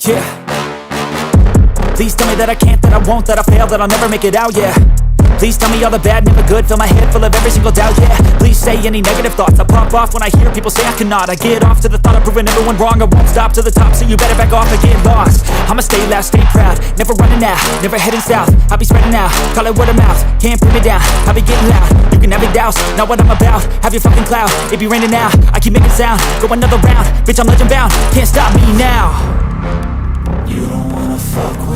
yeah. Please tell me that I can't, that I won't, that I fail, that I'll never make it out, yeah. Please tell me all the bad, never good, fill my head full of every single doubt, yeah. Please say any negative thoughts, I pop off when I hear people say I cannot. I get off to the thought of proving everyone wrong, I won't stop to the top, so you better back off and get lost. I'ma stay loud, stay proud, never running out, never heading south. I'll be spreading out, call it word of mouth, can't put me down, I'll be getting loud. You can have your doubts, not what I'm about, have your fucking clout, it be raining now, I keep making sound, go another round, bitch I'm legend bound, can't stop me now. You don't wanna fuck with